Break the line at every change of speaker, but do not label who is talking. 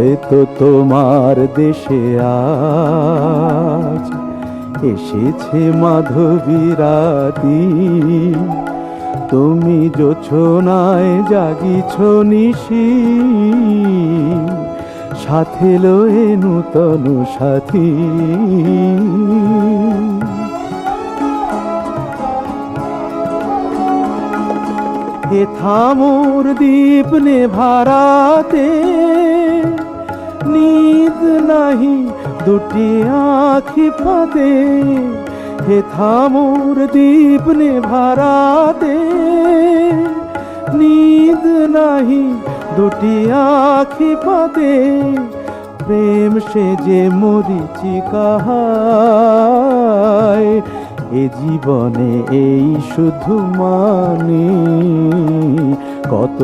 হয়তো তোমার দেশে আজ এসেছে মাধবী রাতি, তুমি জোছনায় জাগিছ নিশি, সাথে লয়ে নূতন সাথী। হে থামোর দীপ নেভারাতে, নিদ নাহি দুটি আখি ফাতে। হে থামোর দীপ নেভারাতে, নিদ নাহি দুটি আখি পাতে। প্রেম সে যে মরিচিকা হায়, এ জীবনে এই শুধু মানি কত